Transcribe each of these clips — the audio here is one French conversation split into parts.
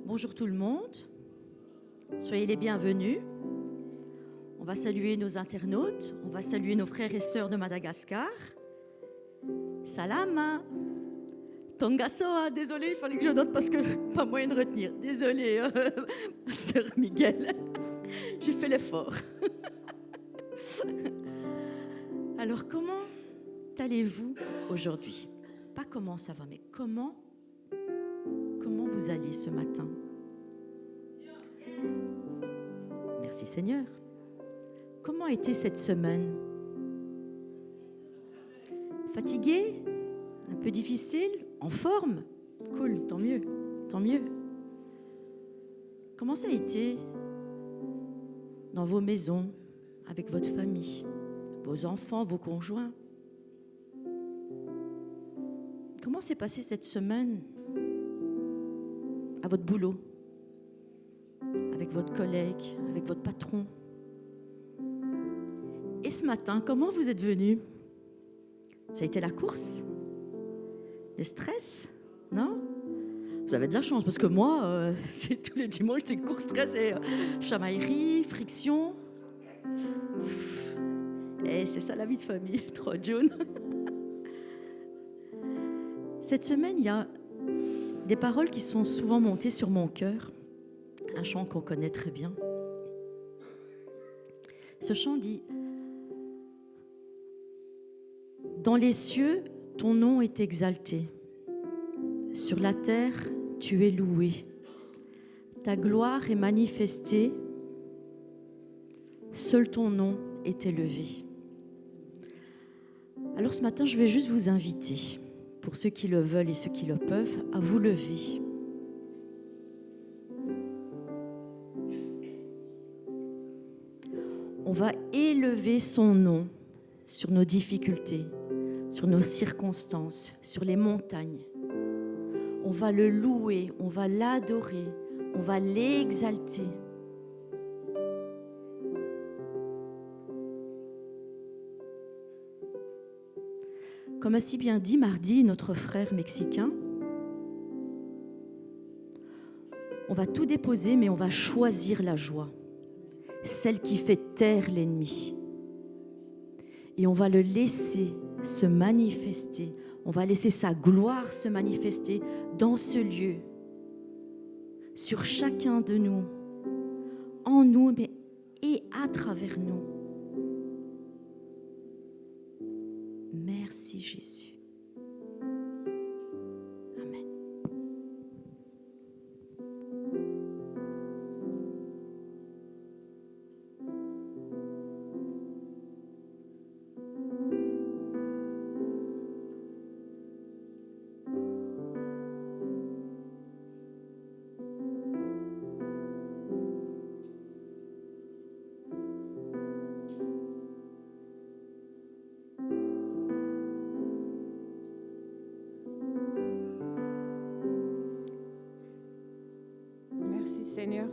Bonjour tout le monde, soyez les bienvenus. On va saluer nos internautes, on va saluer nos frères et sœurs de Madagascar. Salama, Tonga Soa, désolé, il fallait que je note parce que pas moyen de retenir. Désolé, Pasteur Miguel, j'ai fait l'effort. Alors comment allez-vous aujourd'hui? Pas comment ça va, mais comment vous allez ce matin? Merci Seigneur. Comment a été cette semaine? Fatigué? Un peu difficile? En forme? Cool, tant mieux, tant mieux. Comment ça a été dans vos maisons, avec votre famille, vos enfants, vos conjoints? Comment s'est passée cette semaine à votre boulot, avec votre collègue, avec votre patron? Et ce matin, comment vous êtes venus? Ça a été la course? Le stress? Non? Vous avez de la chance, parce que moi, c'est tous les dimanches, c'est course, stress et chamaillerie, friction. Et c'est ça la vie de famille, trop June. Cette semaine, il y a des paroles qui sont souvent montées sur mon cœur. Un chant qu'on connaît très bien. Ce chant dit: dans les cieux, ton nom est exalté. Sur la terre, tu es loué. Ta gloire est manifestée. Seul ton nom est élevé. Alors ce matin, je vais juste vous inviter, pour ceux qui le veulent et ceux qui le peuvent, à vous lever. On va élever son nom sur nos difficultés, sur nos circonstances, sur les montagnes. On va le louer, on va l'adorer, on va l'exalter. Comme a si bien dit mardi notre frère mexicain, on va tout déposer, mais on va choisir la joie, celle qui fait taire l'ennemi. Et on va le laisser se manifester, on va laisser sa gloire se manifester dans ce lieu, sur chacun de nous, en nous, mais et à travers nous. Merci Jésus. Amen. Seigneur,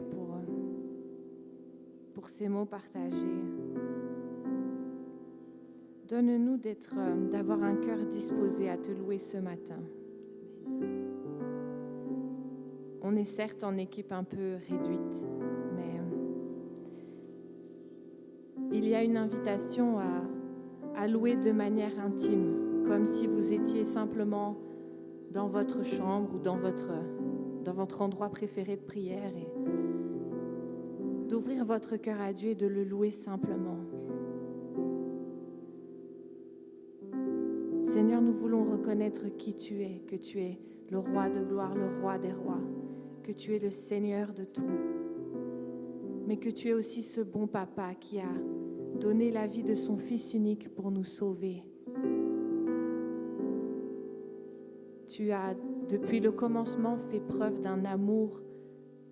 pour ces mots partagés. Donne-nous d'avoir un cœur disposé à te louer ce matin. On est certes en équipe un peu réduite, mais il y a une invitation à louer de manière intime, comme si vous étiez simplement dans votre chambre ou dans votre endroit préféré de prière, et d'ouvrir votre cœur à Dieu et de le louer simplement. Seigneur, nous voulons reconnaître qui tu es, que tu es le roi de gloire, le roi des rois, que tu es le Seigneur de tout, mais que tu es aussi ce bon papa qui a donné la vie de son Fils unique pour nous sauver. Tu as, depuis le commencement, fait preuve d'un amour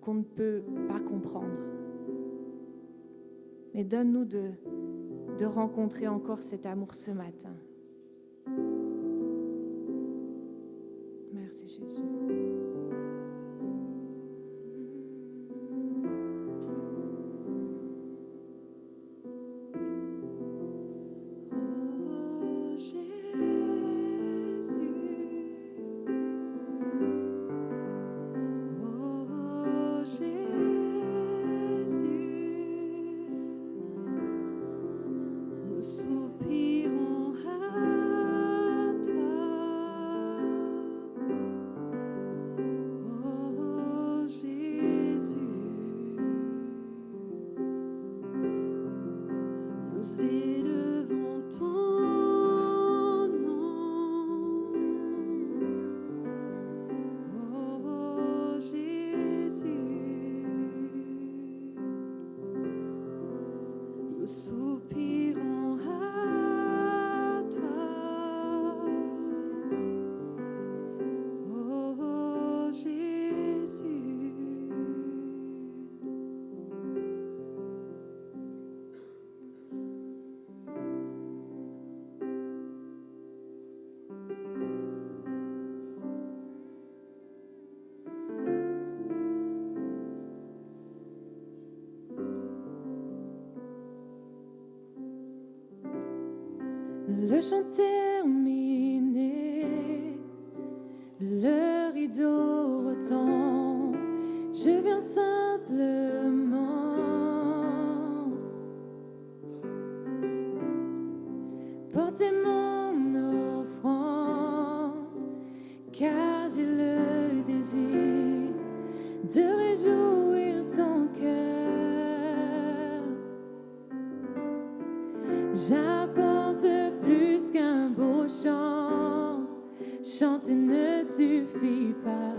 qu'on ne peut pas comprendre. Mais donne-nous de rencontrer encore cet amour ce matin. Merci Jésus. Le chant terminé, le rideau retombe, je viens simplement porter mon offrande, car j'ai le désir de réjouir ton cœur. J'apporte plus qu'un beau chant, chanter ne suffit pas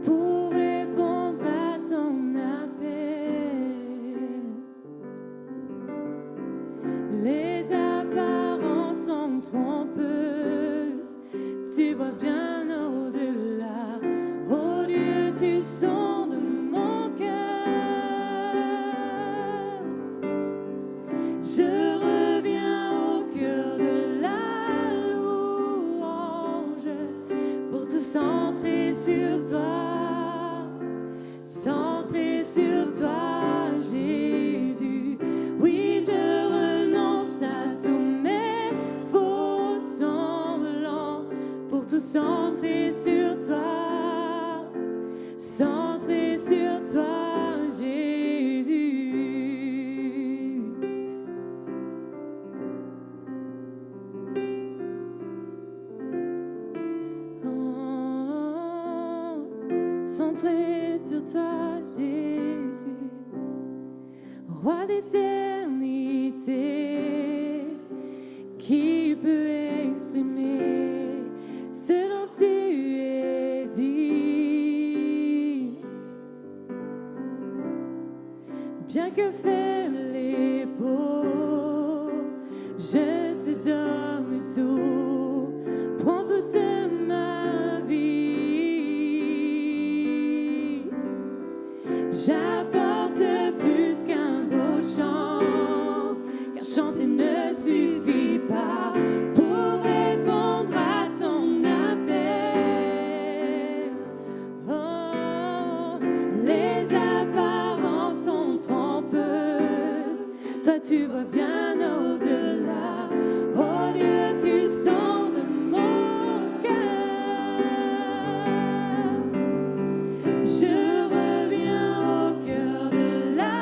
pour répondre à ton appel. Les apparences sont trompeuses, tu vois bien au-delà. Oh Dieu, tu sondes mon cœur. Je reviens au cœur de la louange pour te centrer sur toi, centrer sur toi, Jésus. Oui, je renonce à tous mes faux semblants pour te centrer sur toi, centrer sur toi, Jésus. Oh, centrer sur toi, Jésus, roi d'éternité, qui peut exprimer ce dont tu es dit. Bien que faible et pauvre, je te donne tout, prends toute ma vie. J'apporte plus qu'un beau chant, car chanter ne suffit pas pour répondre à ton appel. Oh, les apparences sont trompeuses, toi tu vois bien au-delà. Oh Dieu, tu sondes mon cœur. Je reviens au cœur de la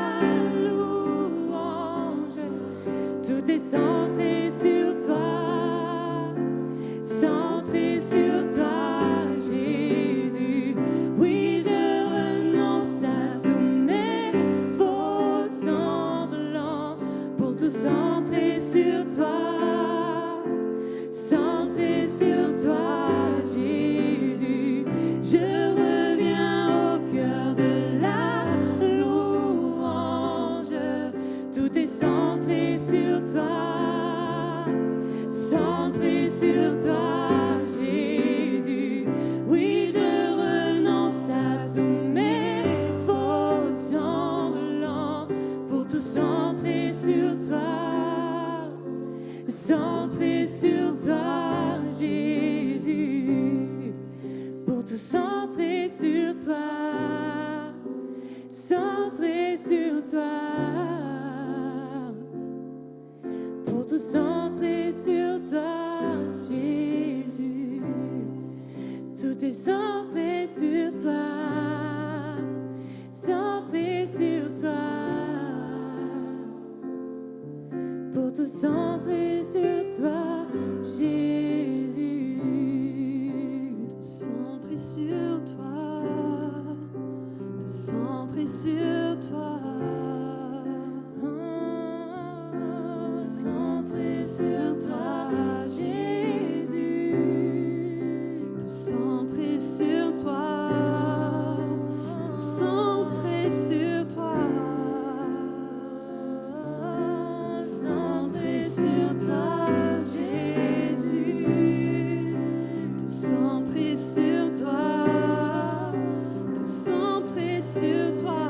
louange, tout est centré sur toi, centré sur toi, Jésus. Oui, je renonce à tous mes faux semblants pour tout centrer sur toi, centré sur toi, Jésus. Je reviens au cœur de la louange, tout est centré sur toi, centré sur toi, Jésus. Oui, je renonce à tous mes faux semblants pour tout centrer sur toi, centré sur toi, Jésus. Pour tout centrer sur toi, centré sur toi. Pour tout centrer sur toi, Jésus. Tout est centré sur toi, centré sur toi. Pour tout centrer sur toi, Jésus. Tout centré sur toi, tout centré sur toi, centré sur toi, Jésus. Tout centré sur toi, tout centré sur toi, centré sur toi, Jésus. Tout centré sur toi, tout centré sur toi,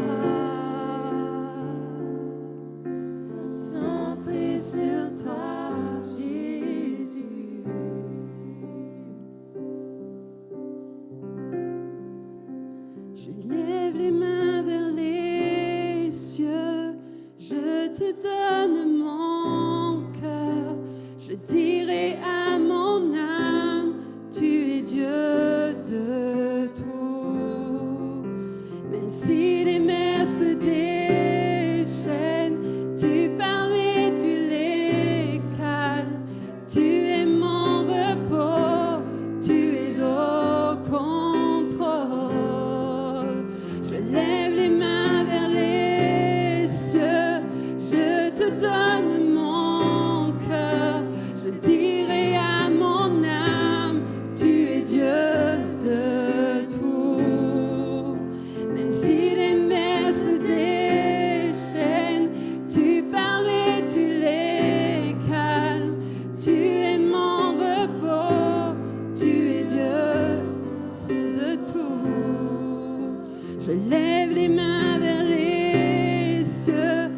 tout. Je lève les mains vers les cieux,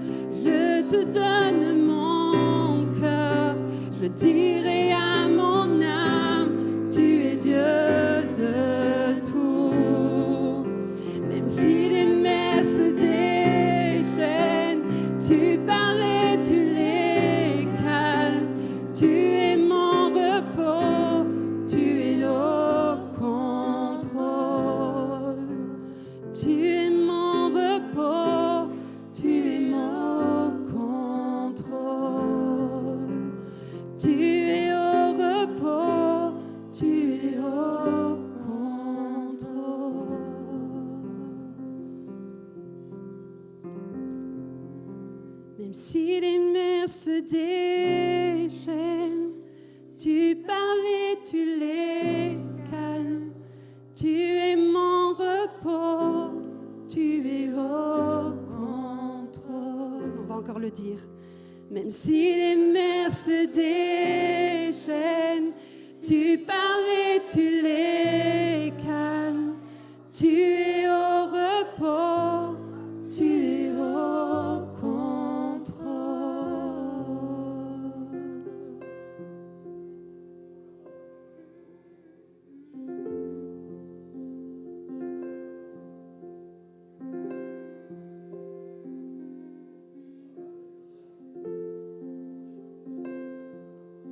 je te donne mon cœur. Je dirai à mon âme, tu es Dieu de tout. Même si les mers se déchaînent, tu parles et tu les calmes. Tu es mon repos, tu es au contrôle. Tu es mon repos, tu es mon contrôle. Tu es au repos, tu es au contrôle. Même si les mers se déchaînent, tu parles et tu les calmes. Tu es mon repos, tu es au contrôle. On va encore le dire. Même si les mers se déchaînent, tu parles et tu les calmes. Tu es au repos, tu es au contrôle.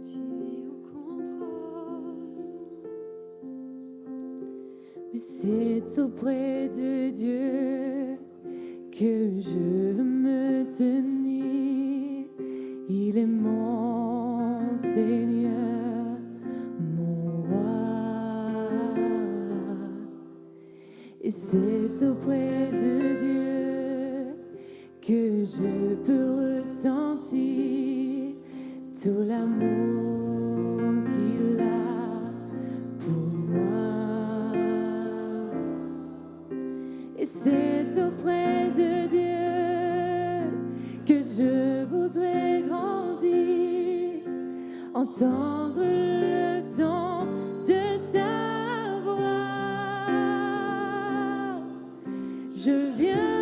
Tu es au contrôle. Oui, c'est auprès de Dieu que je veux me tenir. Il est mon Seigneur, mon roi. Et c'est auprès de Dieu que je peux ressentir tout l'amour qu'il a pour moi. Et c'est auprès de Dieu que je voudrais grandir, entendre le son de sa voix. Je viens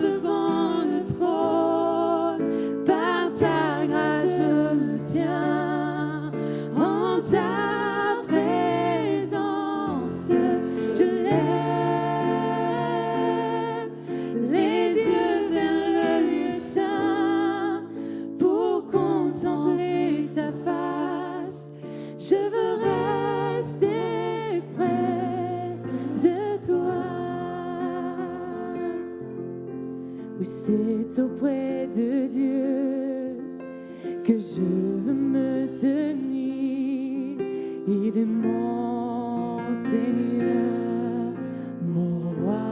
devant le trône, par ta grâce je me tiens, en ta présence je lève les yeux vers le lieu saint, pour contempler ta face. Je veux rester près de toi. Oui, c'est auprès de Dieu que je veux me tenir. Il est mon Seigneur, mon roi.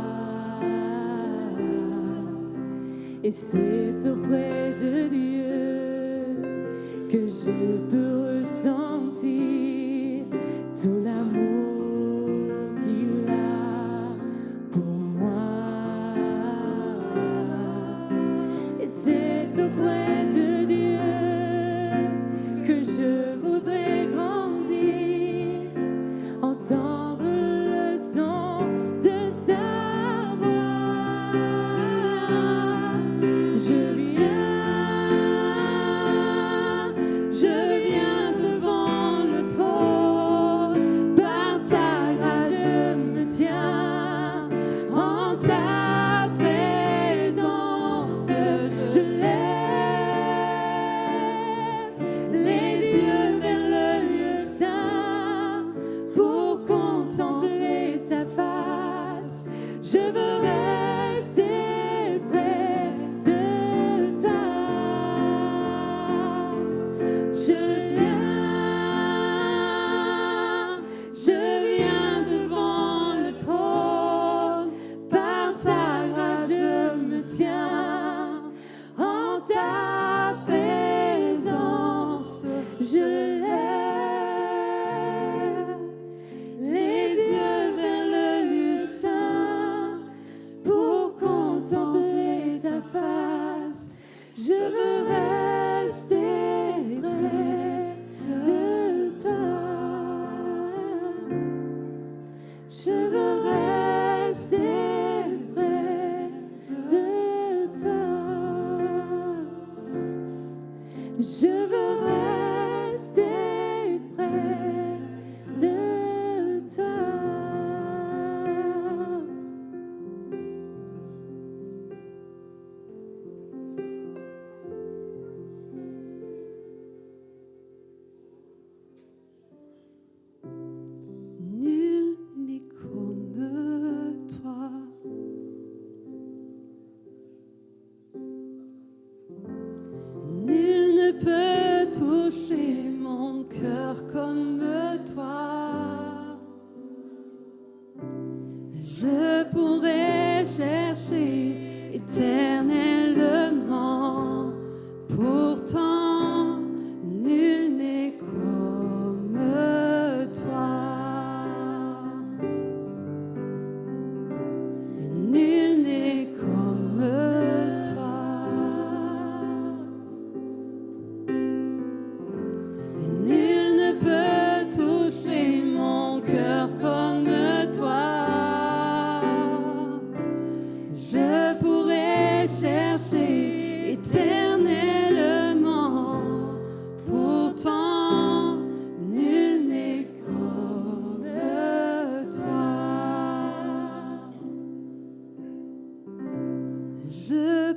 Et c'est auprès de Dieu que je peux ressentir tout l'amour qu'il a pour moi. Et c'est auprès de Dieu que je voudrais grandir, entendre le son de sa voix. Je viens devant le trône.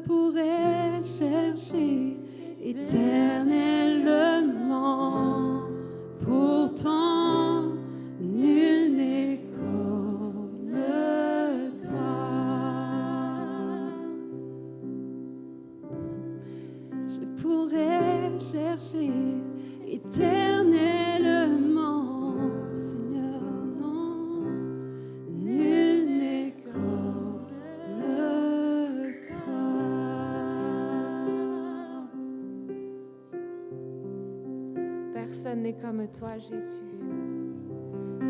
pourrais chercher éternellement. Pourtant, nul n'est comme toi. Je pourrais chercher éternellement, Seigneur, non, nul n'est comme toi. Personne n'est comme toi, Jésus.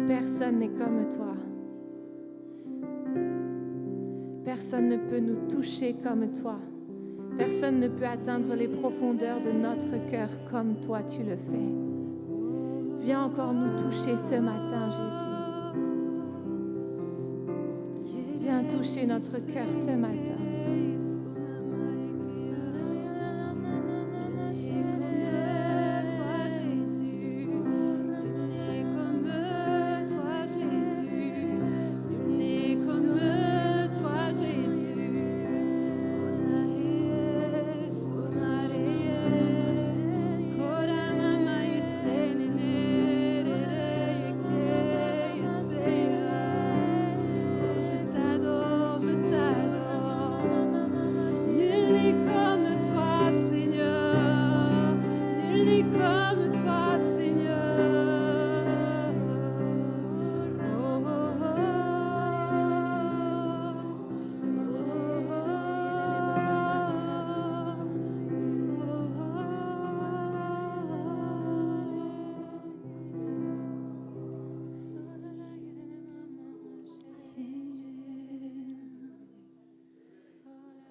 Personne n'est comme toi. Personne ne peut nous toucher comme toi. Personne ne peut atteindre les profondeurs de notre cœur comme toi tu le fais. Viens encore nous toucher ce matin, Jésus. Viens toucher notre cœur ce matin.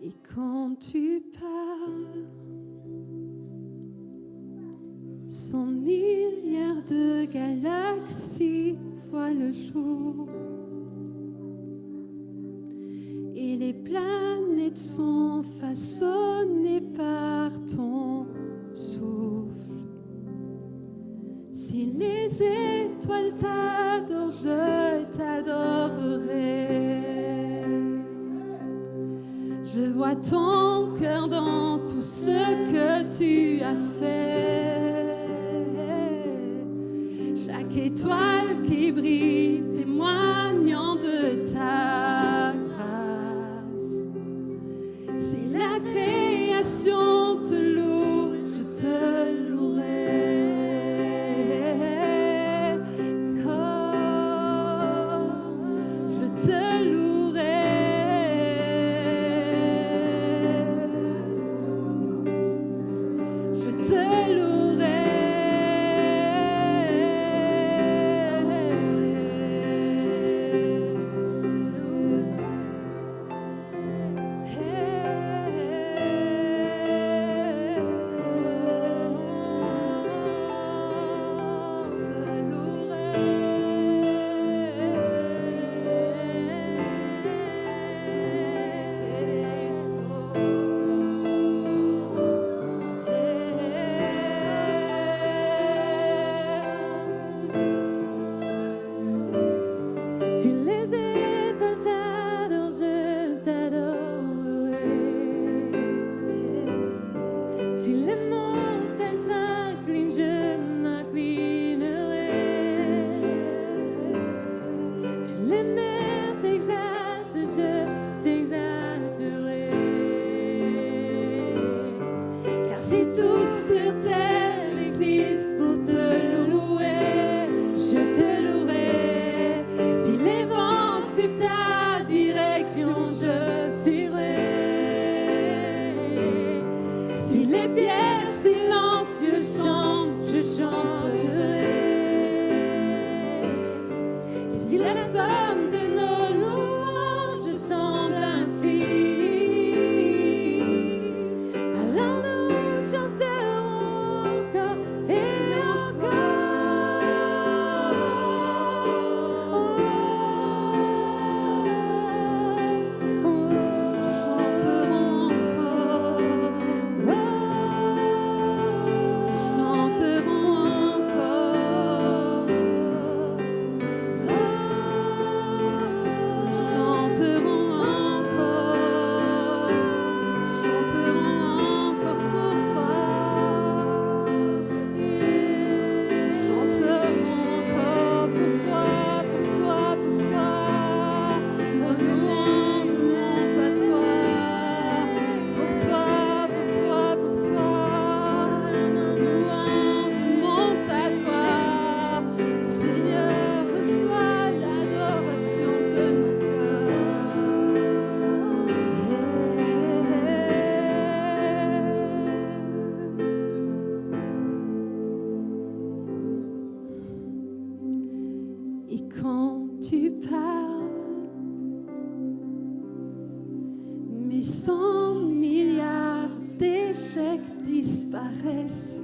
Et quand tu parles, 100 milliards de galaxies voient le jour. Et les planètes sont façonnées par ton souffle. Si les étoiles t'adorent, je t'adorerai. Je vois ton cœur dans tout ce que tu as fait. Chaque étoile qui brille témoignant de ta grâce. Si la création te loue, je te louerai. Oh, je te louerai. Oh quand tu parles, mes 100 milliards d'échecs disparaissent.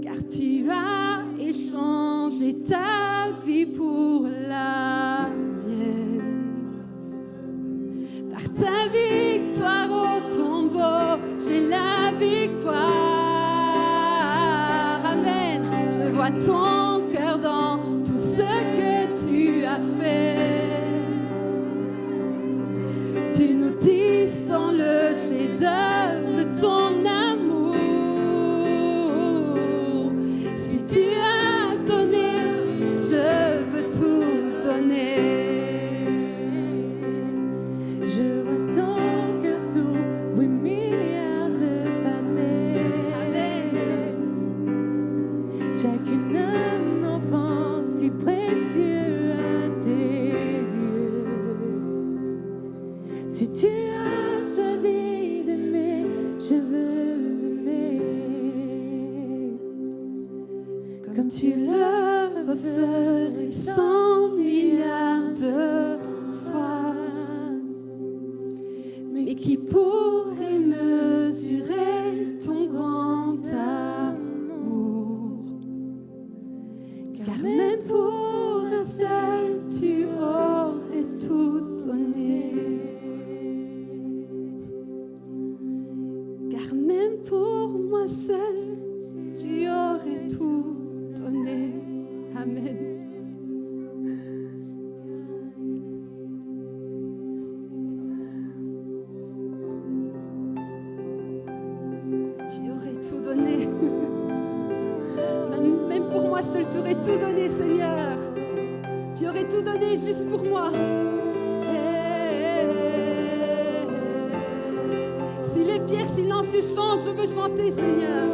Car tu as échangé ta vie pour la mienne. Par ta victoire au tombeau, j'ai la victoire. Amen. Je vois ton cœur dans tout ce que tu as fait. Tu nous dis dans le chef-d'œuvre de ton amour. Si tu as donné, je veux tout donner. Je vois ton cœur sous 8 milliards de facettes. Amen. Chacune un enfant si précieux à tes yeux. Si tu as choisi d'aimer, je veux aimer. Comme tu le referais 100 milliards de fois. Mais qui pourrait mesurer ton grand amour? Car même pour un seul, tu aurais tout donné. Car même pour moi seul, tu aurais tout donné. Amen. Tu aurais tout donné. Même pour moi seul, tu aurais tout donné, Seigneur. Tu aurais tout donné juste pour moi. Si les pierres silencieuses chantent, je veux chanter, Seigneur.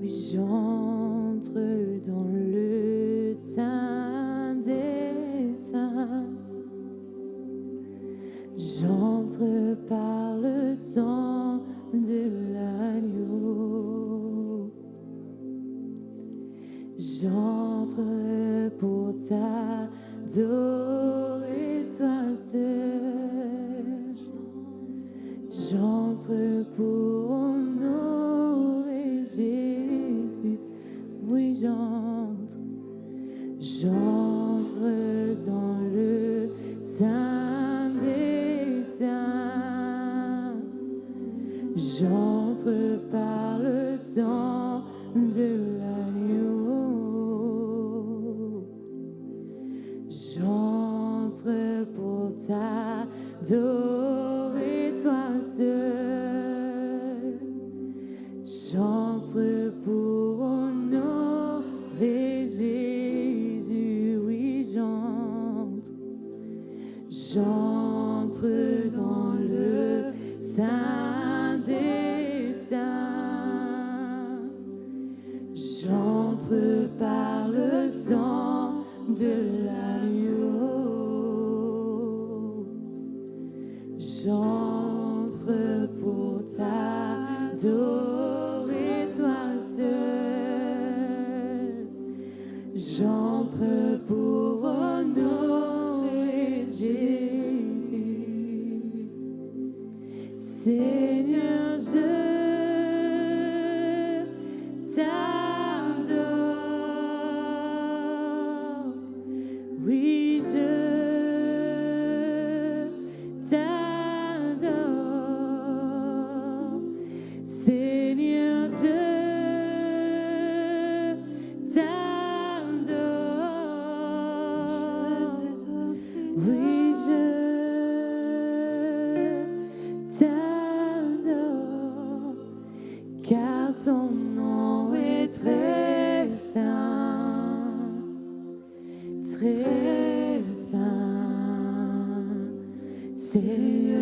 Oui, j'entre dans le sein des saints. J'entre par le sang de l'agneau. J'entre pour t'adorer toi seul. J'entre pour honorer Jésus. Oui, j'entre. J'entre dans le sein des saints. J'entre par le sang de l'agneau. J'entre pour t'adorer toi seul. J'entre pour honorer Jésus. Oui, j'entre. J'entre dans le sein des saints. J'entre par le sang de l'agneau. J'entre pour t'adorer toi seul. J'entre pour honorer Jésus. Seigneur, je t'adore. Oui, je t'adore. ton nom est très saint, très saint, Seigneur.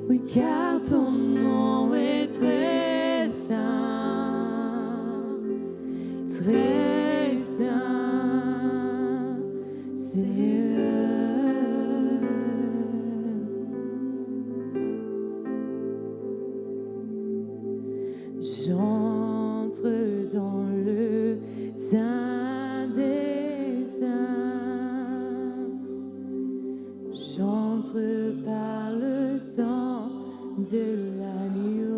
Oui, car ton nom est très saint, très saint, Seigneur. J'entre dans le Saint des Saints, j'entre par le sang de l'agneau,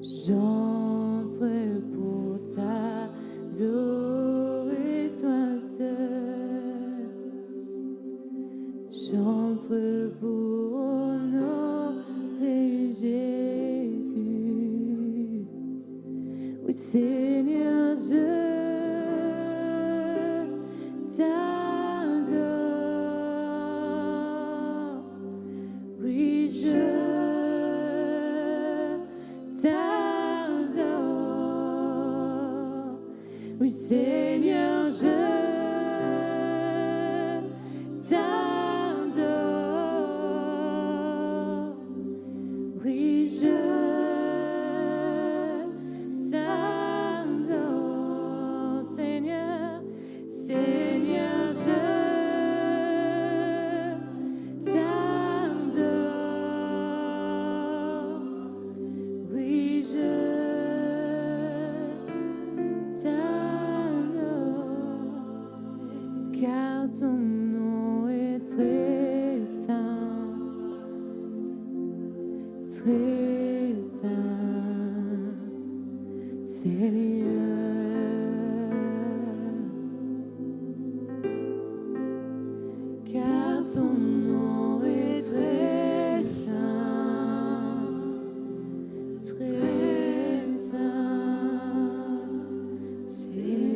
j'entre pour t'adorer toi seul, j'entre pour honorer Jésus. Oui, Seigneur, je t'adore. Oui, je t'adore. Oui, Seigneur, je t'adore. Oui, je t'adore, Seigneur, Seigneur, je t'adore. Oui, je t'adore, car ton nom est très saint, très saint, Seigneur. Car ton nom est très saint, très saint, Seigneur.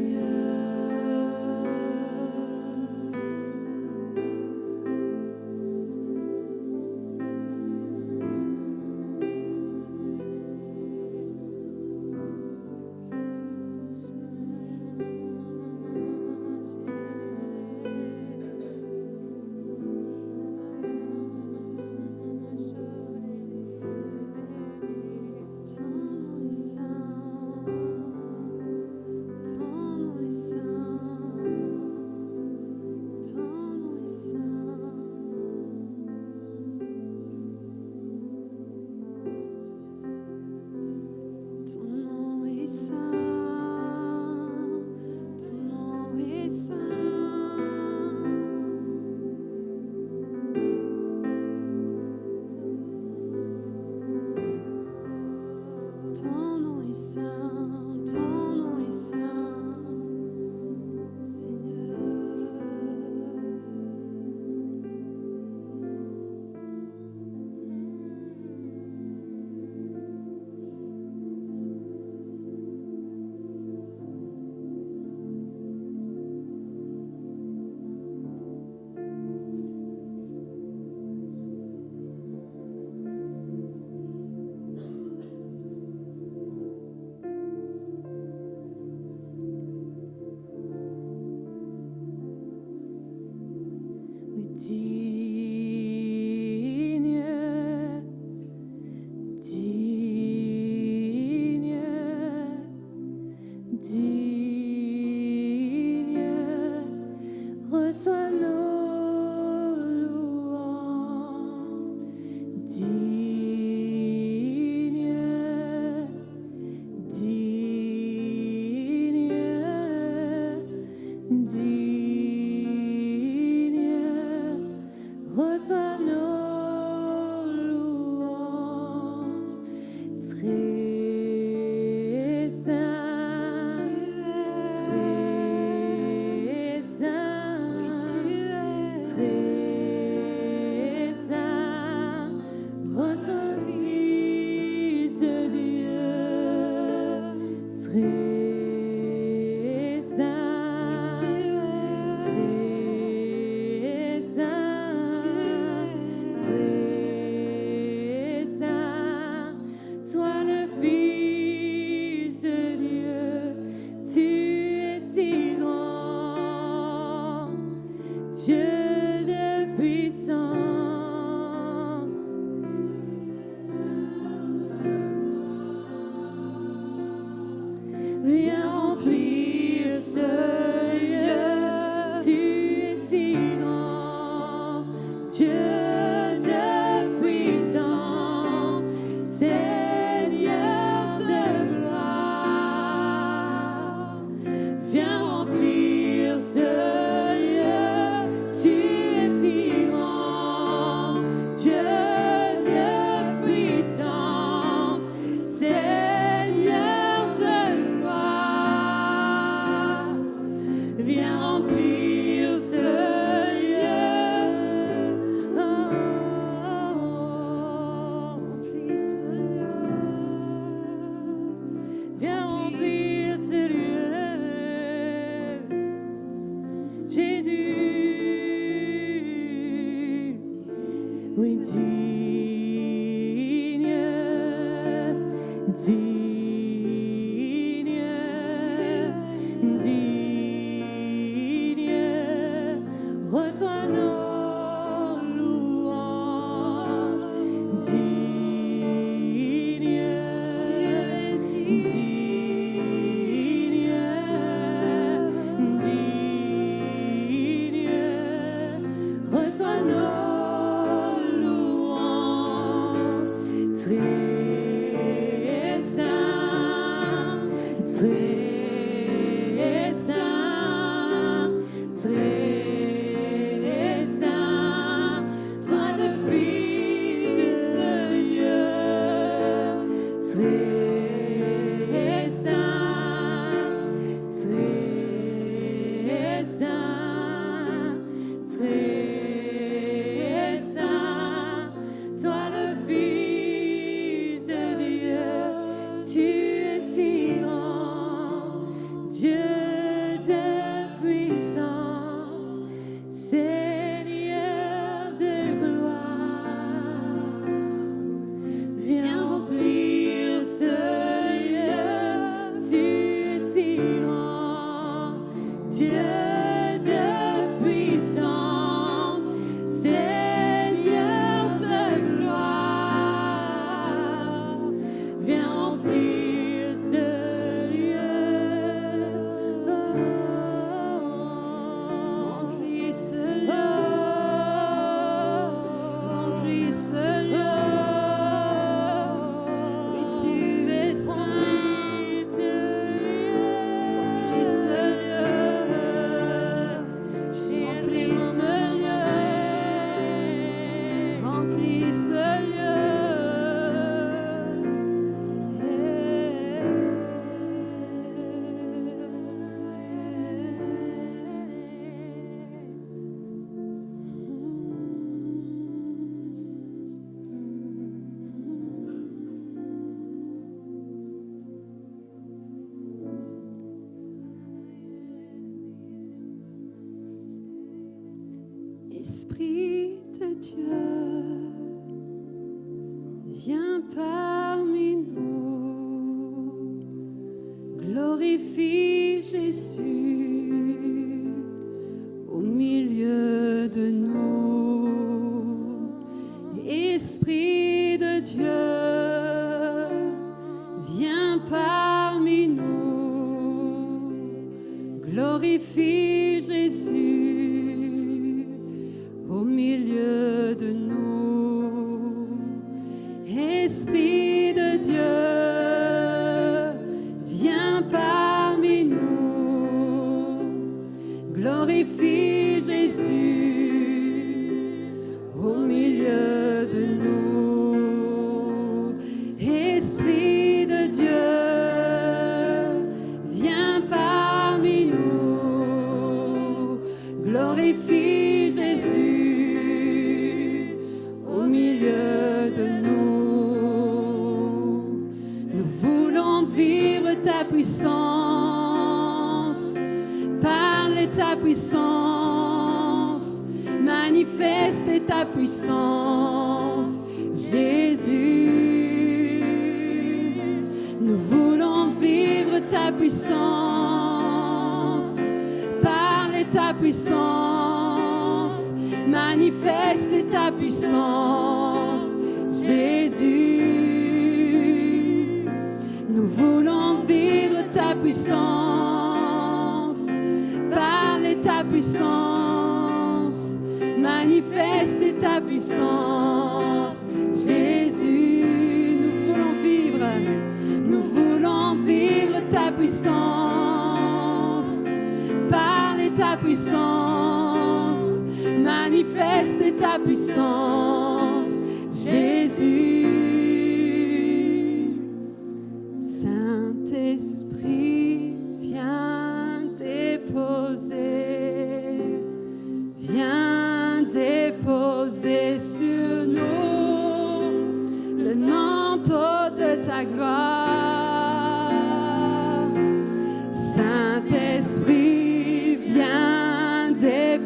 Oui, digne, digne, digne, reçois nos louanges. Digne, digne, digne, reçois nos très saint, très saint, très saint, toi le Fils de Dieu, très saint, très saint, très saint, toi le Fils de Dieu, tu es si grand, Dieu de puissance, Seigneur de gloire. Viens remplir ce lieu, tu es si grand, Dieu de puissance, Seigneur de gloire. Viens remplir ce lieu. Remplis ce lieu. Remplis ce lieu. Oui, tu es saint. Remplis ce lieu. Remplis ce lieu. Remplis ce lieu. Esprit de Dieu, viens parmi nous, glorifie Jésus au milieu de nous. Esprit de Dieu, viens parmi nous, glorifie Jésus au milieu de nous. Esprit de Dieu, viens parmi nous, glorifie Jésus au milieu de nous. Esprit de Dieu, viens parmi nous, glorifie Jésus au milieu de nous. Nous voulons vivre ta puissance, parler ta puissance, manifester ta puissance, Jésus. Nous voulons vivre ta puissance, parler ta puissance, manifester ta puissance, Jésus. Nous voulons vivre ta puissance, parler ta puissance, manifester ta puissance, Jésus. Nous voulons vivre ta puissance, parler ta puissance, manifester ta puissance, Jésus. Saint-Esprit, viens déposer, viens déposer sur nous le manteau de ta gloire. Saint-Esprit, viens déposer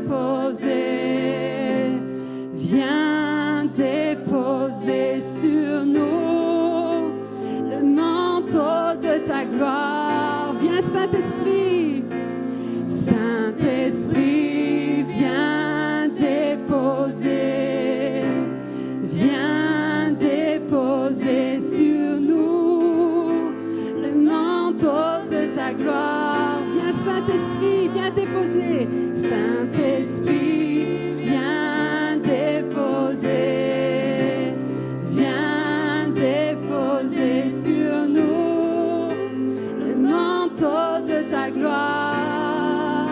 viens déposer. Saint-Esprit, viens déposer. Viens déposer sur nous le manteau de ta gloire.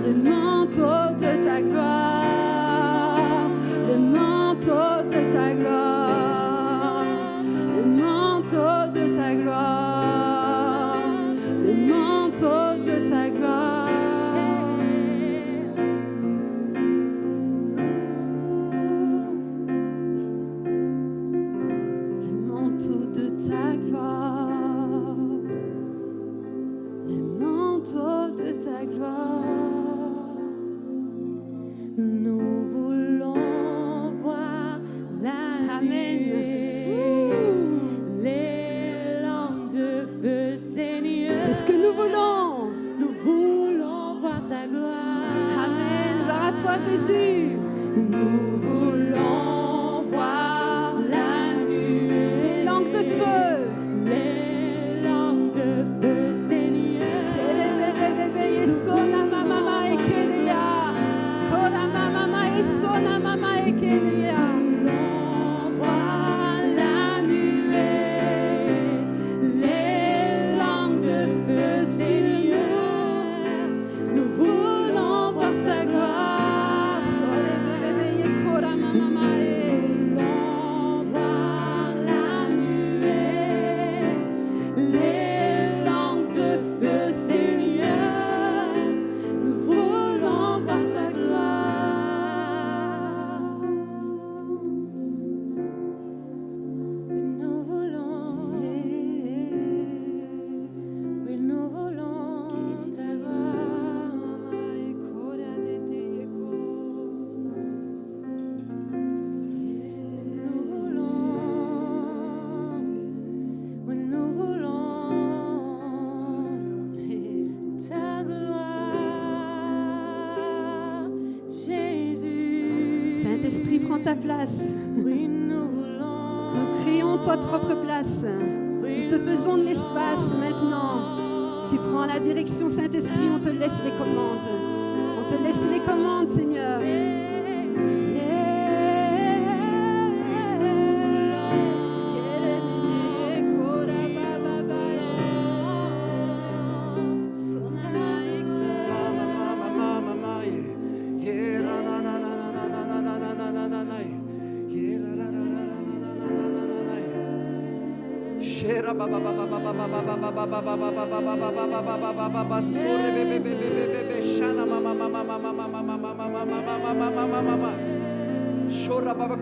Le manteau de ta gloire. Le manteau de ta gloire. Le manteau de ta gloire. Le manteau de ta gloire. Le manteau de ta gloire. Le manteau de ta gloire. Nous voulons voir la Amen. nuée, les langues de feu, Seigneur. C'est ce que nous voulons. Nous voulons voir ta gloire. Amen. Gloire à toi, Jésus. Nous voulons voir la nuée. Tes langues de feu. Les langues de feu, Seigneur. Voir la nuée, les langues de feu sur nous. Nous voulons voir ta gloire. Nous voulons voir la nuée, des langues de feu, Seigneur. Nous voulons voir ta gloire. Oui, nous voulons ta gloire, Jésus. Saint-Esprit, prends ta place. Oui, nous voulons. Nous créons ta propre place. Nous te faisons de l'espace maintenant. Tu prends la direction, Saint-Esprit, on te laisse les commandes. On te laisse les commandes, Seigneur.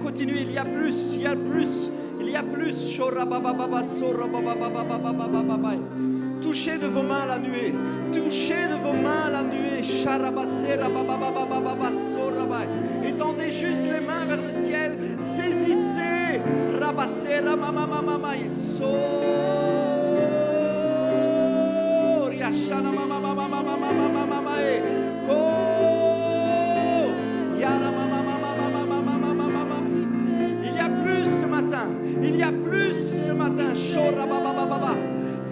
Continue, il y a plus, il y a plus, il y a plus. Touchez de vos mains la nuée, touchez de vos mains la nuée. Étendez juste les mains vers le ciel, saisissez. Rabasera mama mama mama Soria shana mama mama mama mama mama ko yara mama mama mama mama mama mama. Il y a plus ce matin, il y a plus ce matin. Shora baba baba baba.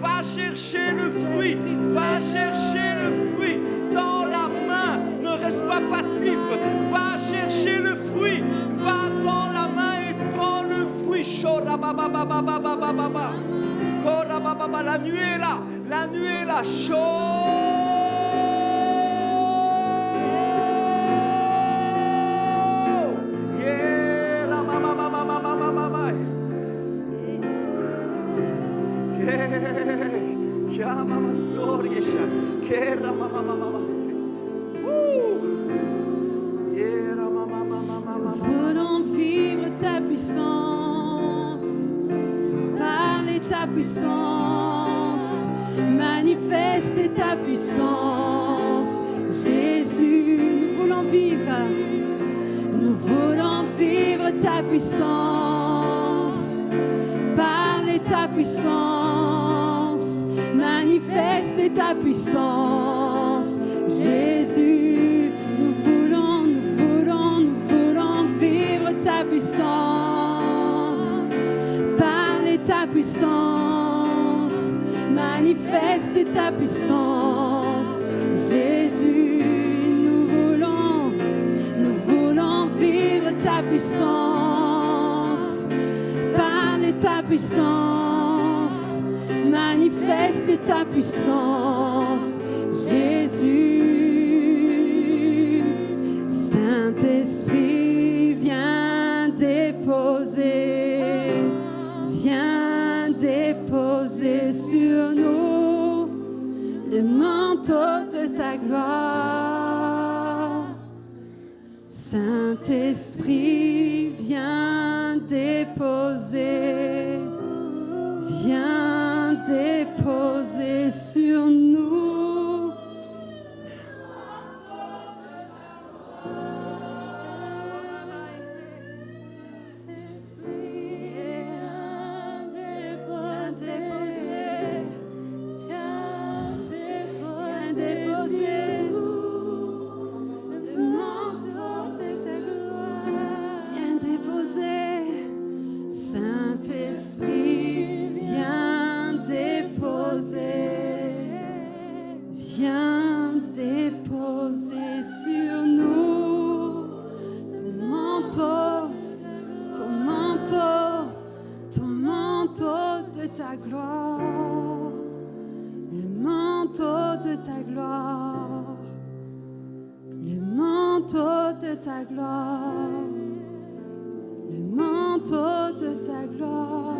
Va chercher le fruit, va chercher le fruit dans la main. Ne reste pas passif. Va chercher le fruit, va dans la main et prends le fruit. Shora baba baba baba baba. Kora baba baba. La nuée est là, la nuée est là. Yeah, la mama mama mama mama. Yeah, mama sorisha, kera mama mama. Yeah, mama mama mama. Nous voulons vivre ta puissance, parler ta puissance, manifester ta puissance. Jésus, nous voulons vivre ta puissance, parler ta puissance, manifester ta puissance. Jésus, nous voulons vivre ta puissance, parler ta puissance, manifester ta puissance. Jésus. puissance, manifeste ta puissance, Jésus. Saint-Esprit, viens déposer sur nous le manteau de ta gloire. Saint-Esprit, viens déposer sur nous. Saint-Esprit, viens déposer sur nous ton manteau de ta gloire, le manteau de ta gloire, le manteau de ta gloire, le manteau de ta gloire.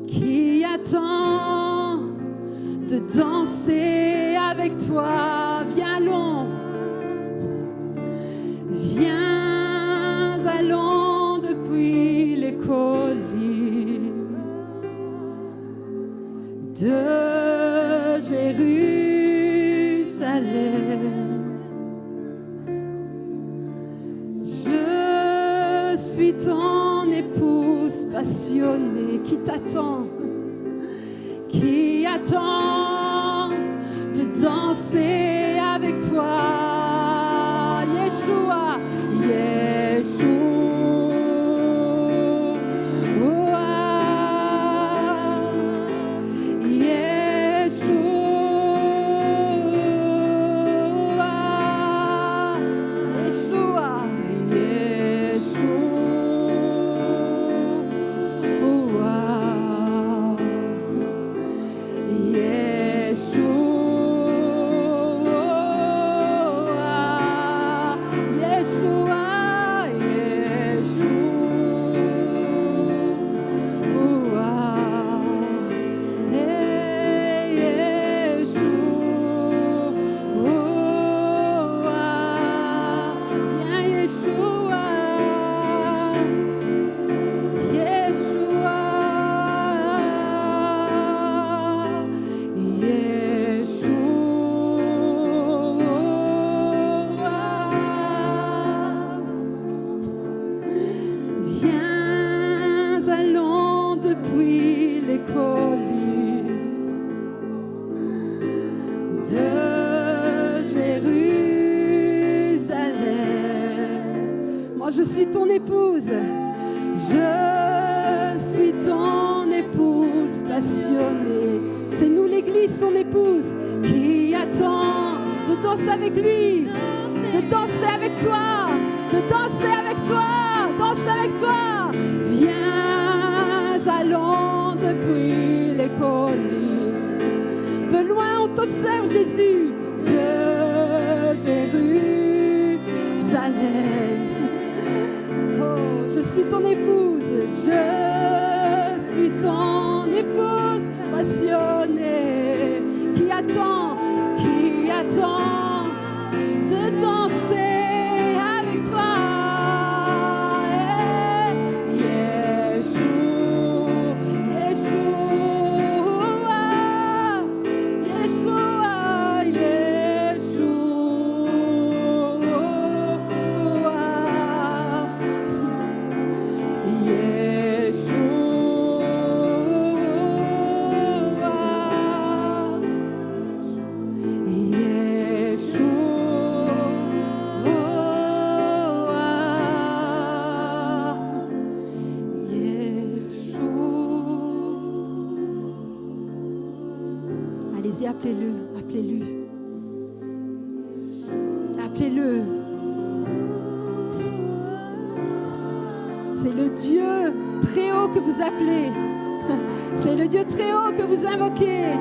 Qui attend de danser avec toi, viens allons depuis les collines de Jérusalem. Je suis ton épouse passionnée qui t'attend, qui attend de danser avec toi. Yeshua, Yeshua. Viens, allons depuis les collines Oh, je suis ton épouse. Je suis ton épouse passionnée. C'est nous l'église, ton épouse, qui attend de danser avec lui, de danser avec toi, de danser avec toi, danser avec toi. Viens, allons depuis les collines. De loin on t'observe, Jésus, de Jérusalem. Oh, je suis ton épouse, je suis ton épouse passionnée qui attend de danser avec toi. Yeshua, Yeshua, Allez-y, appelez-le, appelez-le. Appelez-le. C'est le Dieu très haut que vous appelez. C'est le Dieu très haut que vous invoquez.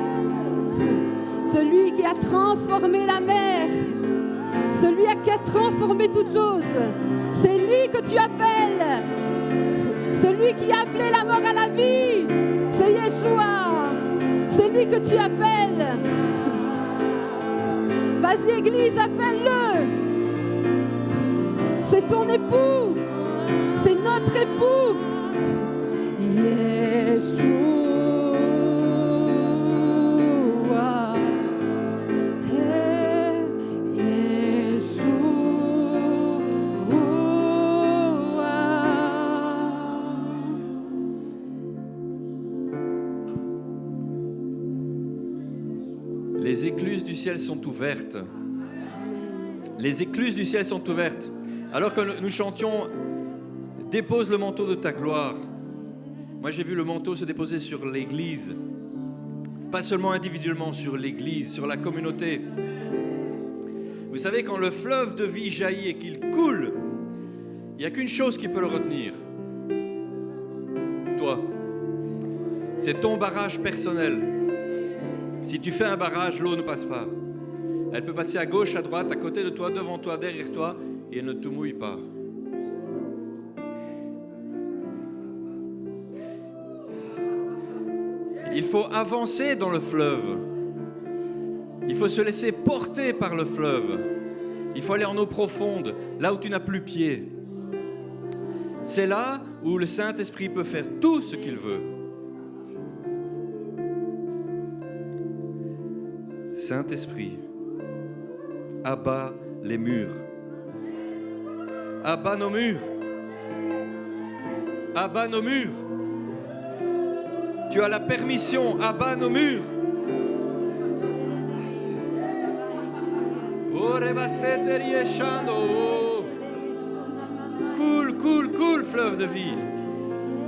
Celui qui a transformé la mer. Celui qui a transformé toutes choses. C'est lui que tu appelles. Celui qui a appelé la mort à la vie. C'est Yeshua. C'est lui que tu appelles. Vas-y, Église, appelle-le. C'est ton époux. C'est notre époux. Yeshua. Les écluses du ciel sont ouvertes. Les écluses du ciel sont ouvertes. Alors que nous chantions « Dépose le manteau de ta gloire », moi j'ai vu le manteau se déposer sur l'Église. Pas seulement individuellement, sur l'Église, sur la communauté. Vous savez, quand le fleuve de vie jaillit et qu'il coule, il n'y a qu'une chose qui peut le retenir. Toi. C'est ton barrage personnel. Si tu fais un barrage, l'eau ne passe pas. Elle peut passer à gauche, à droite, à côté de toi, devant toi, derrière toi, et elle ne te mouille pas. Il faut avancer dans le fleuve. Il faut se laisser porter par le fleuve. Il faut aller en eau profonde, là où tu n'as plus pied. C'est là où le Saint-Esprit peut faire tout ce qu'il veut. Saint-Esprit, abat les murs. Abat nos murs. Abat nos murs. Tu as la permission, abat nos murs. Coule, coule, coule, fleuve de vie.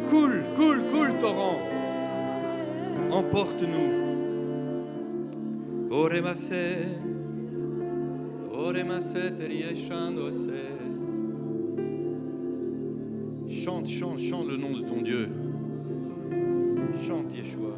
Coule, coule, coule, torrent. Emporte-nous. Chante, chante, chante le nom de ton Dieu. Chante Yeshua.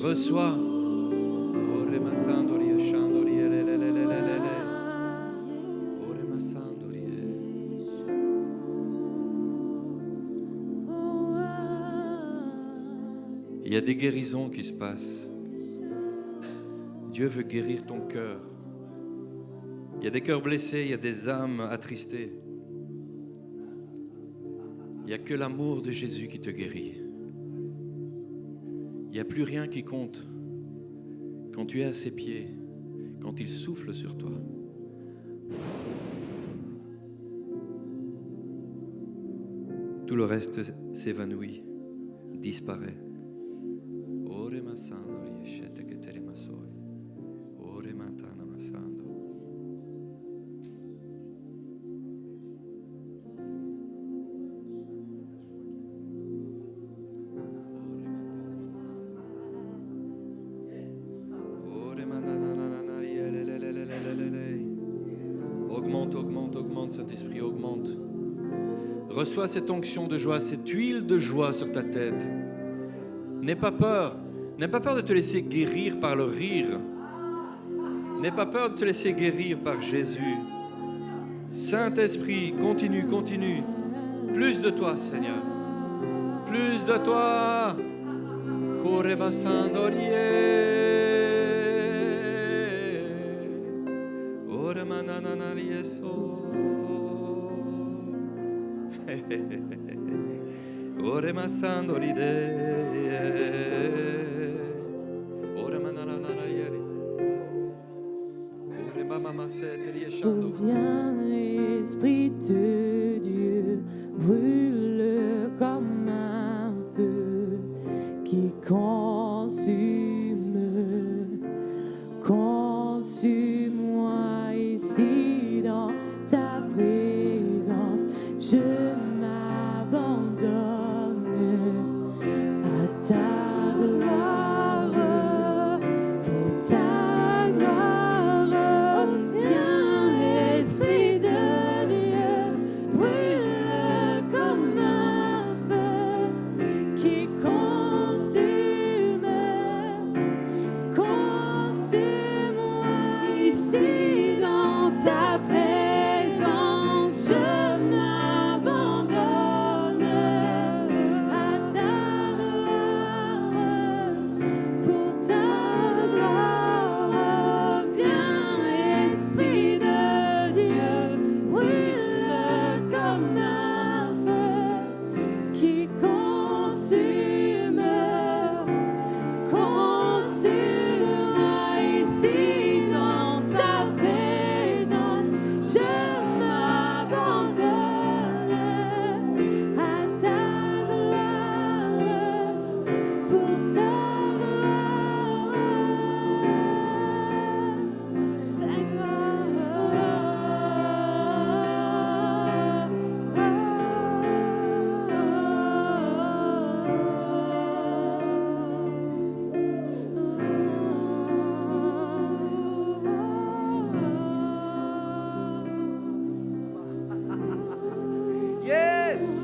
Reçois. Il y a des guérisons qui se passent. Dieu veut guérir ton cœur. Il y a des cœurs blessés, il y a des âmes attristées. Il n'y a que l'amour de Jésus qui te guérit. Il n'y a plus rien qui compte quand tu es à ses pieds, quand il souffle sur toi. Tout le reste s'évanouit, disparaît. Augmente, augmente, augmente, Saint-Esprit, augmente. Reçois cette onction de joie, cette huile de joie sur ta tête. N'aie pas peur. N'aie pas peur de te laisser guérir par le rire. N'aie pas peur de te laisser guérir par Jésus. Saint-Esprit, continue, continue. Plus de toi, Seigneur. Plus de toi. Ore massando l'idee, ore manarana ieri, ore mama sete riesciando. Viens, Esprit de Dieu, brûle comme un feu qui consume, consume-moi ici dans ta présence. Je m'abandonne à ta gloire, pour ta gloire. Viens, Esprit de Dieu, brûle comme un feu qui consume, consume-moi ici dans ta présence. Je m'abandonne à ta gloire, pour ta gloire. Viens, Esprit de Dieu, brûle comme un feu qui consume, consume-moi ici dans ta présence. Je m'abandonne à ta gloire, pour ta Yes!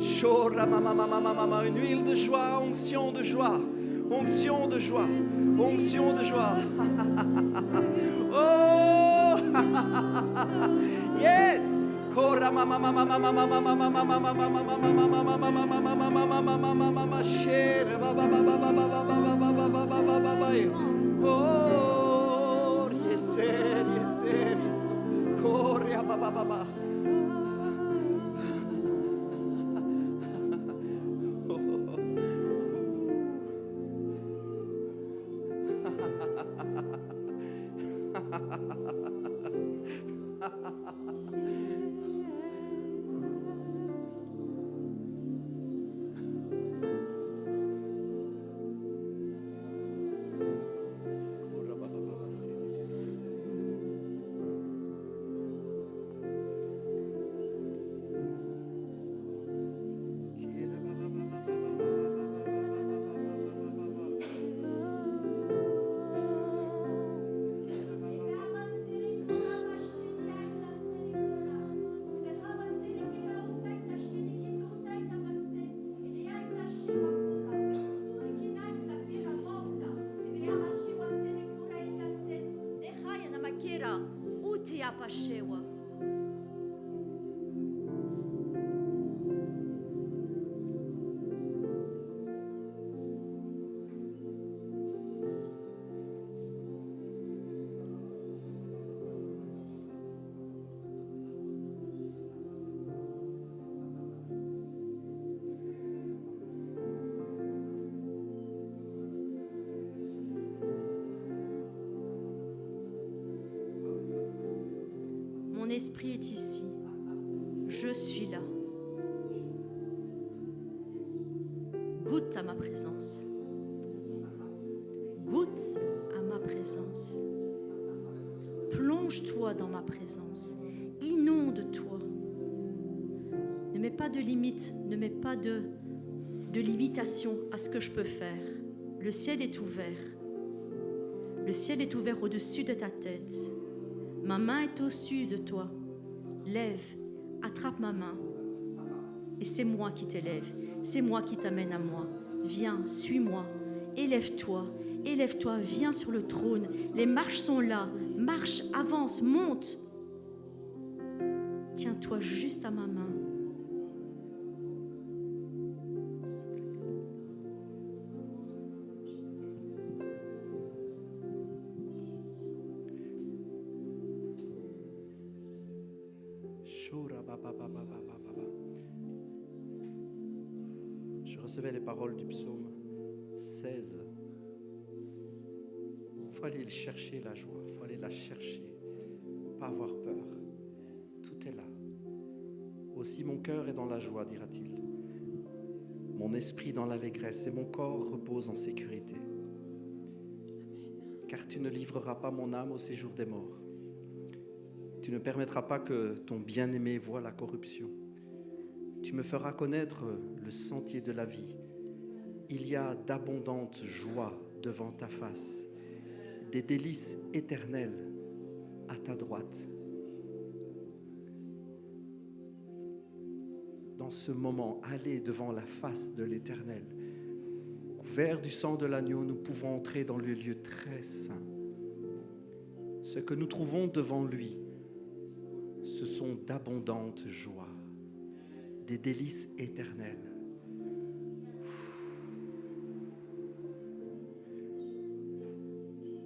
Shora mama mama mama mama, une huile de joie, onction de joie, onction de joie, onction de joie. Oh! Yes! Kora mama mama mama mama mama mama mama mama mama mama mama mama mama shere baba baba baba baba baba baba baba. Oh! Yes, yes, yes. Kora baba baba. Pashewa. esprit est ici. Je suis là. Goûte à ma présence. Goûte à ma présence. Plonge-toi dans ma présence. Inonde-toi. Ne mets pas de limite, ne mets pas de limitation à ce que je peux faire. Le ciel est ouvert. Le ciel est ouvert au-dessus de ta tête. Ma main est au-dessus de toi. Lève, attrape ma main. Et c'est moi qui t'élève. C'est moi qui t'amène à moi. Viens, suis-moi. Élève-toi, élève-toi, viens sur le trône. Les marches sont là. Marche, avance, monte. Tiens-toi juste à ma main. Je recevais les paroles du psaume 16. Il faut aller chercher la joie, il faut aller la chercher, pas avoir peur. Tout est là. Aussi mon cœur est dans la joie, dira-t-il. Mon esprit dans l'allégresse et mon corps repose en sécurité. Car tu ne livreras pas mon âme au séjour des morts. Tu ne permettras pas que ton bien-aimé voie la corruption. Tu me feras connaître le sentier de la vie. Il y a d'abondantes joies devant ta face, des délices éternelles à ta droite. Dans ce moment, allez devant la face de l'Éternel. Couverts du sang de l'agneau, nous pouvons entrer dans le lieu très saint. Ce que nous trouvons devant lui, ce sont d'abondantes joies, des délices éternelles.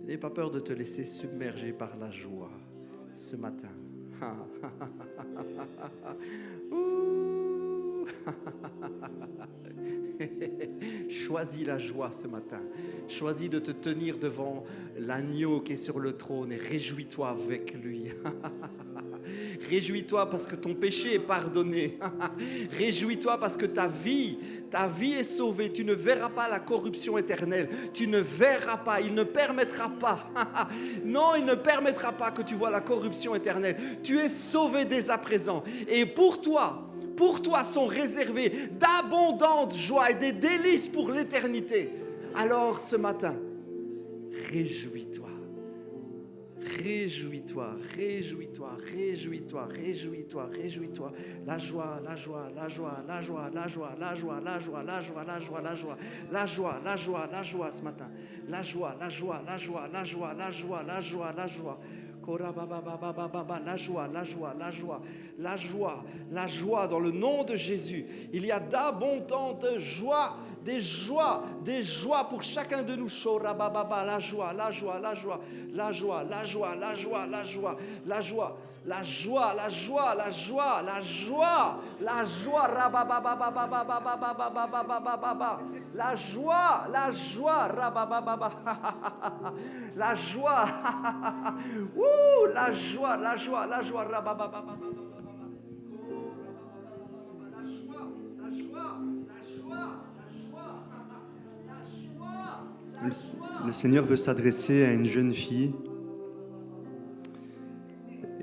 N'aie pas peur de te laisser submerger par la joie ce matin. Choisis la joie ce matin. Choisis de te tenir devant l'agneau qui est sur le trône et réjouis-toi avec lui. Réjouis-toi parce que ton péché est pardonné. Réjouis-toi parce que ta vie est sauvée. Tu ne verras pas la corruption éternelle. Tu ne verras pas, il ne permettra pas. Non, il ne permettra pas que tu vois la corruption éternelle. Tu es sauvé dès à présent. Et pour toi sont réservées d'abondantes joies et des délices pour l'éternité. Alors ce matin, réjouis-toi. Réjouis-toi, réjouis-toi, réjouis-toi, réjouis-toi, réjouis-toi. La joie, la joie, la joie, la joie, la joie, la joie, la joie, la joie, la joie, la joie, la joie, la joie, la joie ce matin. La joie, la joie, la joie, la joie, la joie, la joie, la joie. La joie, la joie, la joie, la joie, la joie dans le nom de Jésus. Il y a d'abondantes joies, des joies pour chacun de nous. La joie, la joie, la joie, la joie, la joie, la joie, la joie, la joie, la joie, la joie, la joie, la joie, la joie, la joie, la joie, la joie, la joie, la joie, la joie, Le Seigneur veut s'adresser à une jeune fille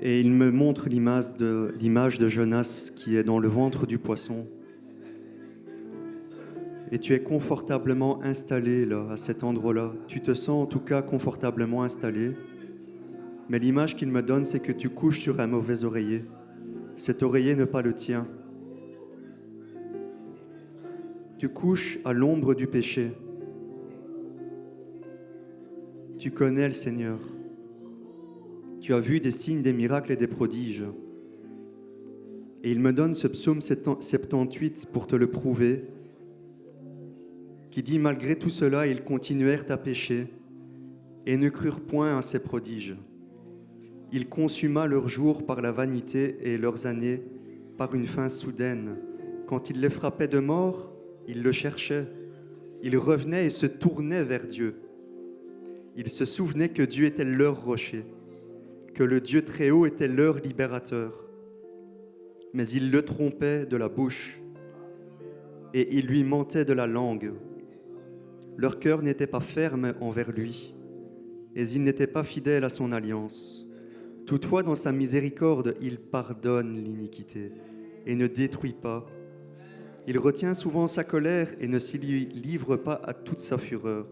et il me montre l'image de Jonas qui est dans le ventre du poisson. Et tu es confortablement installé là, à cet endroit-là. Tu te sens en tout cas confortablement installé. Mais l'image qu'il me donne, c'est que tu couches sur un mauvais oreiller. Cet oreiller n'est pas le tien. Tu couches à l'ombre du péché. Tu connais le Seigneur. Tu as vu des signes, des miracles et des prodiges. Et il me donne ce psaume 78 pour te le prouver, qui dit « Malgré tout cela, ils continuèrent à pécher et ne crurent point à ces prodiges. Il consuma leurs jours par la vanité et leurs années par une fin soudaine. Quand il les frappait de mort, ils le cherchaient. Ils revenaient et se tournaient vers Dieu. Ils se souvenaient que Dieu était leur rocher, que le Dieu très haut était leur libérateur. Mais ils le trompaient de la bouche et ils lui mentaient de la langue. Leur cœur n'était pas ferme envers lui et ils n'étaient pas fidèles à son alliance. Toutefois, dans sa miséricorde, il pardonne l'iniquité et ne détruit pas. Il retient souvent sa colère et ne s'y livre pas à toute sa fureur.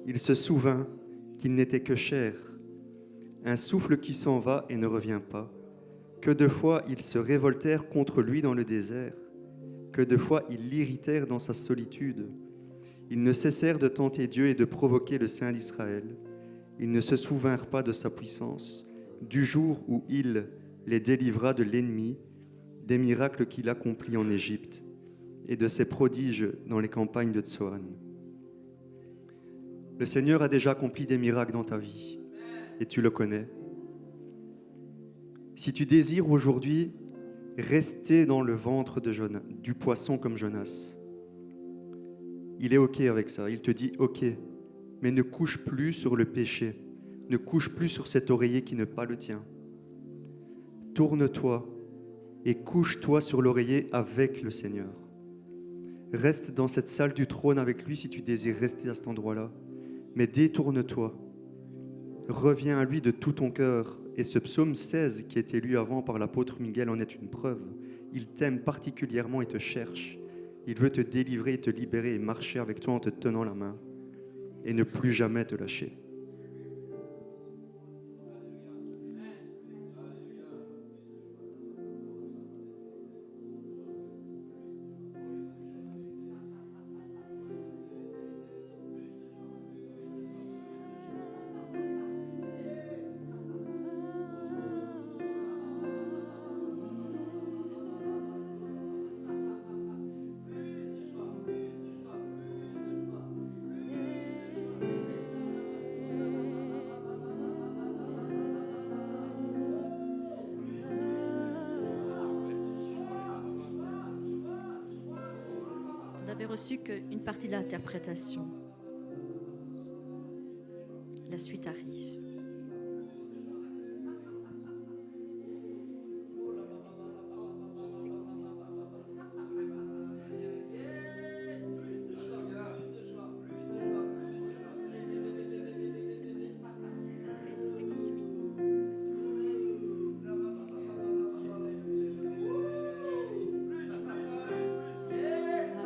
Il se souvint qu'il n'était que chair, un souffle qui s'en va et ne revient pas. Que de fois ils se révoltèrent contre lui dans le désert, que de fois ils l'irritèrent dans sa solitude. Ils ne cessèrent de tenter Dieu et de provoquer le Saint d'Israël. Ils ne se souvinrent pas de sa puissance, du jour où il les délivra de l'ennemi, des miracles qu'il accomplit en Égypte et de ses prodiges dans les campagnes de Tsoan. Le Seigneur a déjà accompli des miracles dans ta vie et tu le connais. Si tu désires aujourd'hui rester dans le ventre de du poisson comme Jonas, il est OK avec ça. Il te dit OK, mais ne couche plus sur le péché. Ne couche plus sur cet oreiller qui n'est pas le tien. Tourne-toi et couche-toi sur l'oreiller avec le Seigneur. Reste dans cette salle du trône avec lui si tu désires rester à cet endroit-là. Mais détourne-toi. Reviens à lui de tout ton cœur. Et ce psaume 16 qui a été lu avant par l'apôtre Miguel en est une preuve. Il t'aime particulièrement et te cherche. Il veut te délivrer et te libérer et marcher avec toi en te tenant la main et ne plus jamais te lâcher. Vous n'avez reçu qu'une partie de l'interprétation. La suite arrive.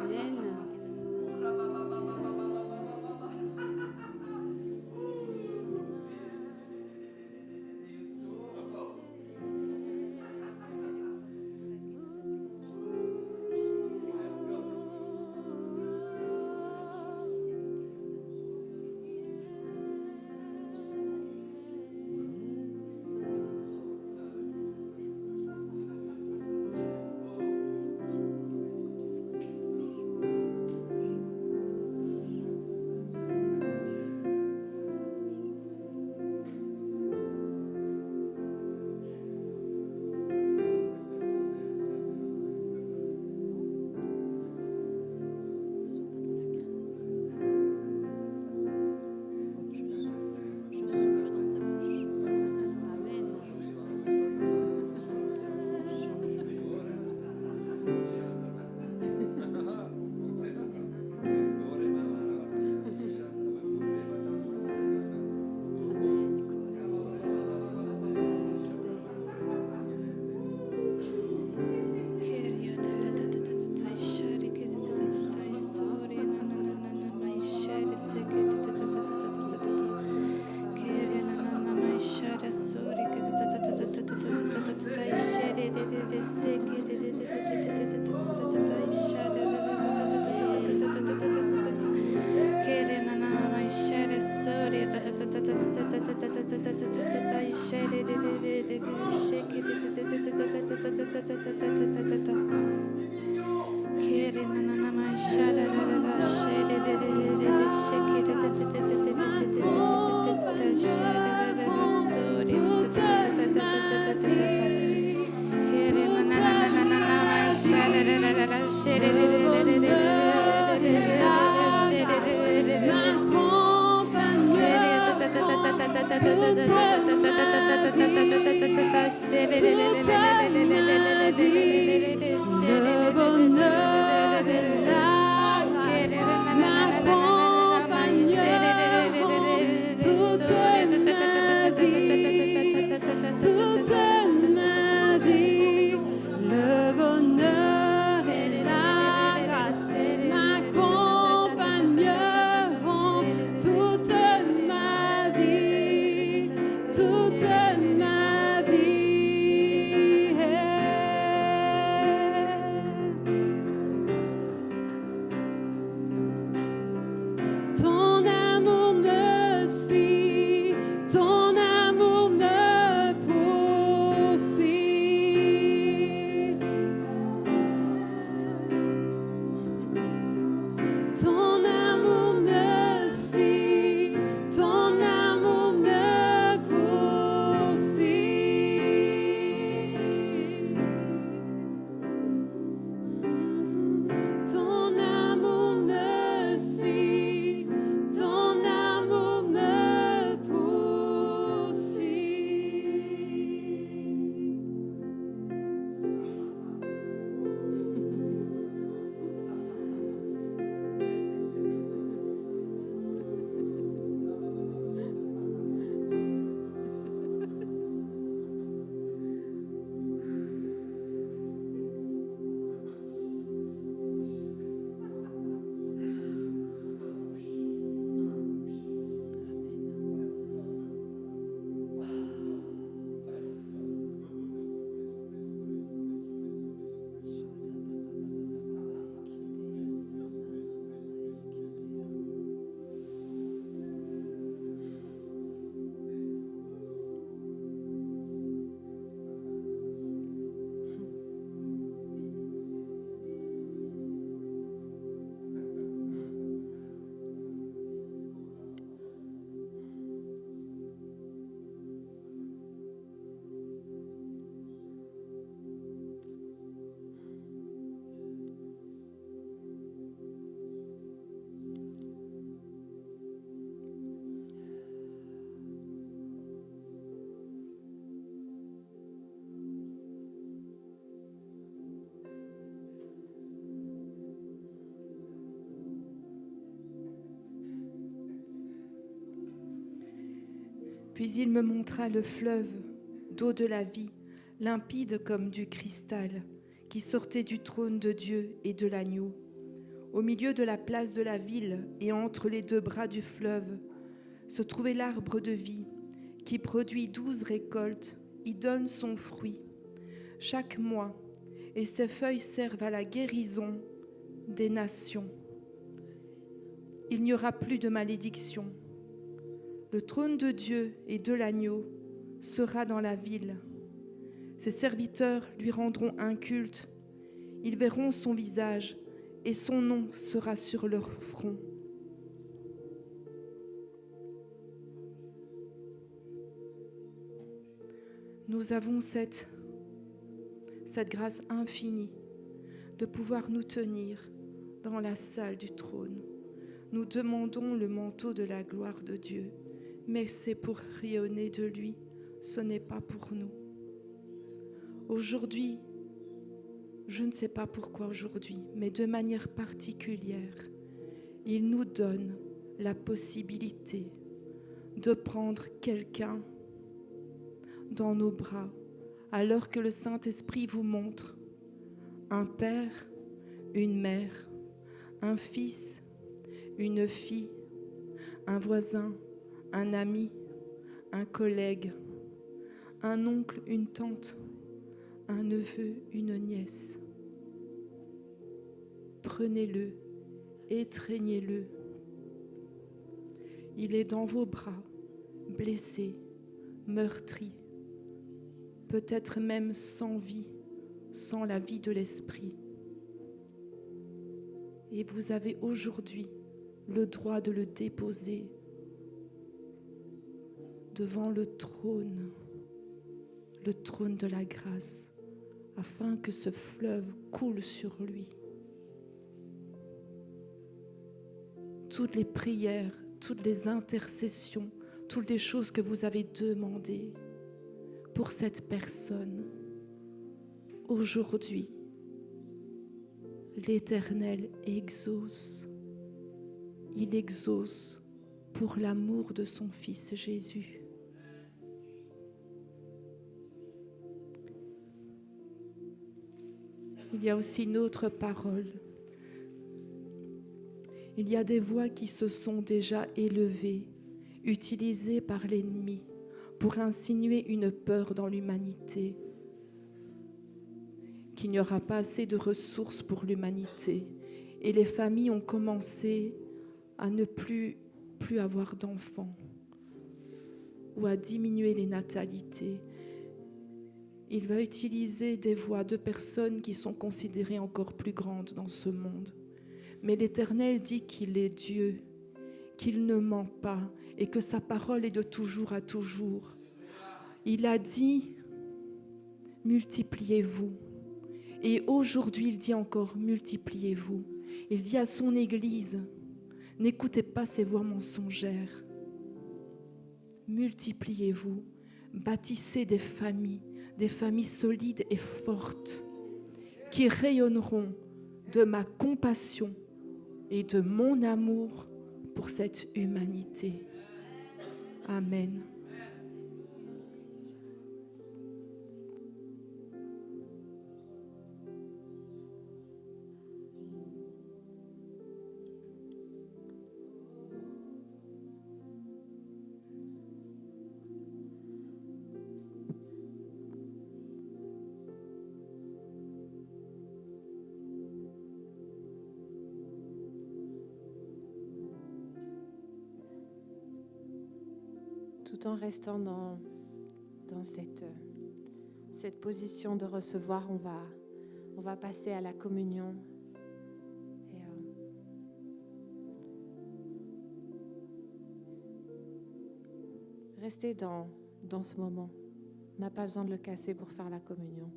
Amen. Puis il me montra le fleuve d'eau de la vie, limpide comme du cristal, qui sortait du trône de Dieu et de l'agneau. Au milieu de la place de la ville et entre les deux bras du fleuve se trouvait l'arbre de vie qui produit 12 récoltes, y donne son fruit chaque mois, et ses feuilles servent à la guérison des nations. Il n'y aura plus de malédiction. Le trône de Dieu et de l'agneau sera dans la ville. Ses serviteurs lui rendront un culte. Ils verront son visage et son nom sera sur leur front. Nous avons cette grâce infinie de pouvoir nous tenir dans la salle du trône. Nous demandons le manteau de la gloire de Dieu, mais c'est pour rayonner de lui, ce n'est pas pour nous. Aujourd'hui, je ne sais pas pourquoi aujourd'hui, mais de manière particulière, il nous donne la possibilité de prendre quelqu'un dans nos bras, alors que le Saint-Esprit vous montre un père, une mère, un fils, une fille, un voisin, un ami, un collègue, un oncle, une tante, un neveu, une nièce. Prenez-le, étreignez-le. Il est dans vos bras, blessé, meurtri, peut-être même sans vie, sans la vie de l'esprit. Et vous avez aujourd'hui le droit de le déposer devant le trône de la grâce, afin que ce fleuve coule sur lui. Toutes les prières, toutes les intercessions, toutes les choses que vous avez demandées pour cette personne, aujourd'hui, l'Éternel exauce. Il exauce pour l'amour de son Fils Jésus. Il y a aussi une autre parole. Il y a des voix qui se sont déjà élevées, utilisées par l'ennemi pour insinuer une peur dans l'humanité, qu'il n'y aura pas assez de ressources pour l'humanité. Et les familles ont commencé à ne plus avoir d'enfants ou à diminuer les natalités. Il va utiliser des voix de personnes qui sont considérées encore plus grandes dans ce monde. Mais l'Éternel dit qu'il est Dieu, qu'il ne ment pas et que sa parole est de toujours à toujours. Il a dit, multipliez-vous. Et aujourd'hui, il dit encore, multipliez-vous. Il dit à son Église, n'écoutez pas ces voix mensongères. Multipliez-vous, bâtissez des familles solides et fortes, qui rayonneront de ma compassion et de mon amour pour cette humanité. Amen. Tout en restant dans cette position de recevoir, on va passer à la communion. Et, restez dans ce moment. On n'a pas besoin de le casser pour faire la communion.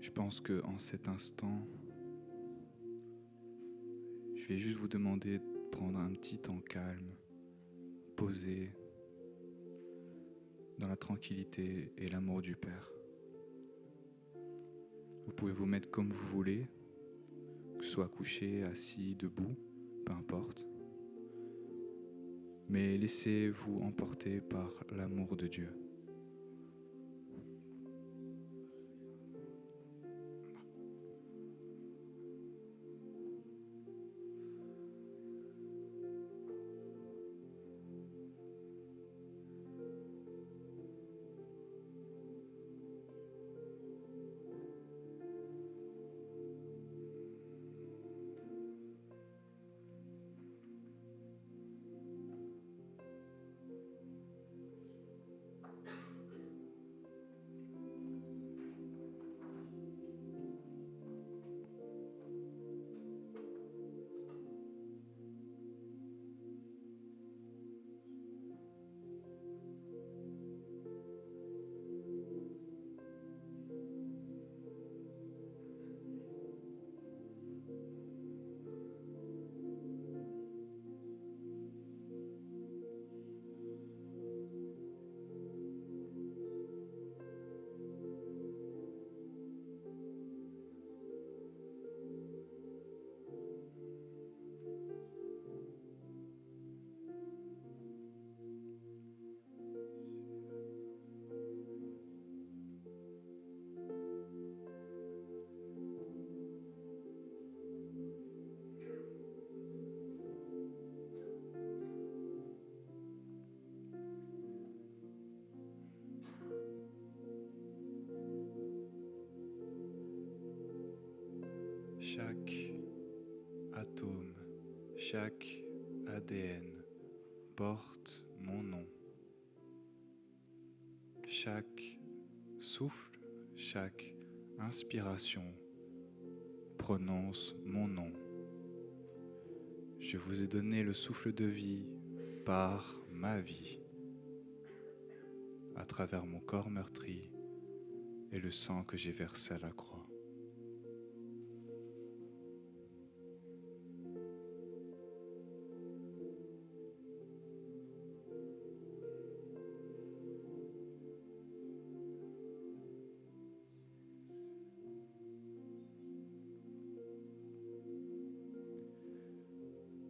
Je pense qu'en cet instant, je vais juste vous demander de prendre un petit temps calme, posé, dans la tranquillité et l'amour du Père. Vous pouvez vous mettre comme vous voulez, que ce soit couché, assis, debout, peu importe. Mais laissez-vous emporter par l'amour de Dieu. Chaque atome, chaque ADN porte mon nom. Chaque souffle, chaque inspiration prononce mon nom. Je vous ai donné le souffle de vie par ma vie, à travers mon corps meurtri et le sang que j'ai versé à la croix.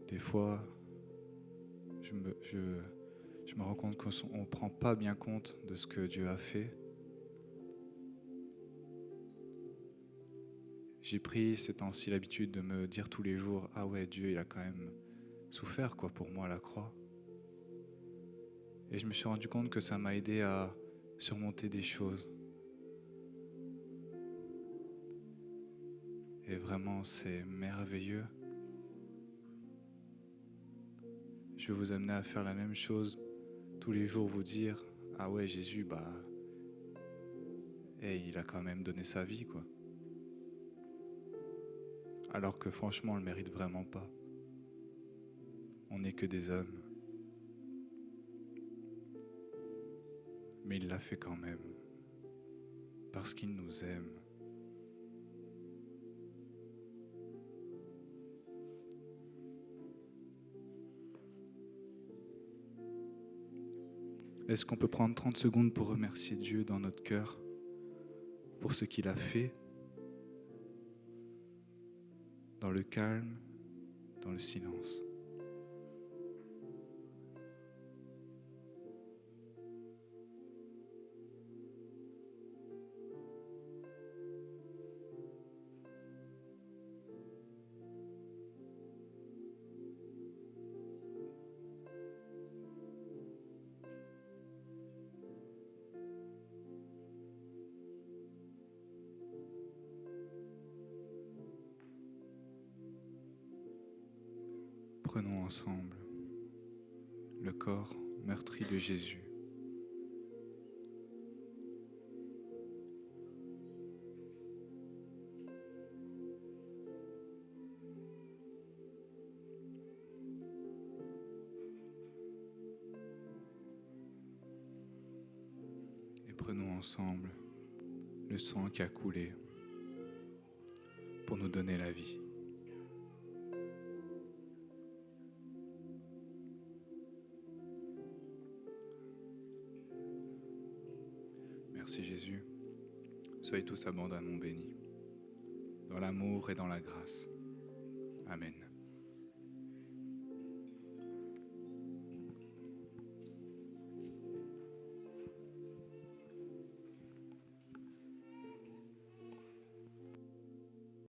Des fois, je me rends compte qu'on ne prend pas bien compte de ce que Dieu a fait. J'ai pris ces temps-ci l'habitude de me dire tous les jours, ah ouais, Dieu il a quand même souffert pour moi à la croix. Et je me suis rendu compte que ça m'a aidé à surmonter des choses. Et vraiment, c'est merveilleux. Je vais vous amener à faire la même chose tous les jours, vous dire, ah ouais, Jésus, il a quand même donné sa vie, Alors que franchement, on le mérite vraiment pas. On n'est que des hommes. Mais il l'a fait quand même, parce qu'il nous aime. Est-ce qu'on peut prendre 30 secondes pour remercier Dieu dans notre cœur pour ce qu'il a fait, dans le calme, dans le silence? Prenons ensemble le corps meurtri de Jésus. Et prenons ensemble le sang qui a coulé pour nous donner la vie. Merci Jésus. Soyez tous abondamment bénis, dans l'amour et dans la grâce. Amen.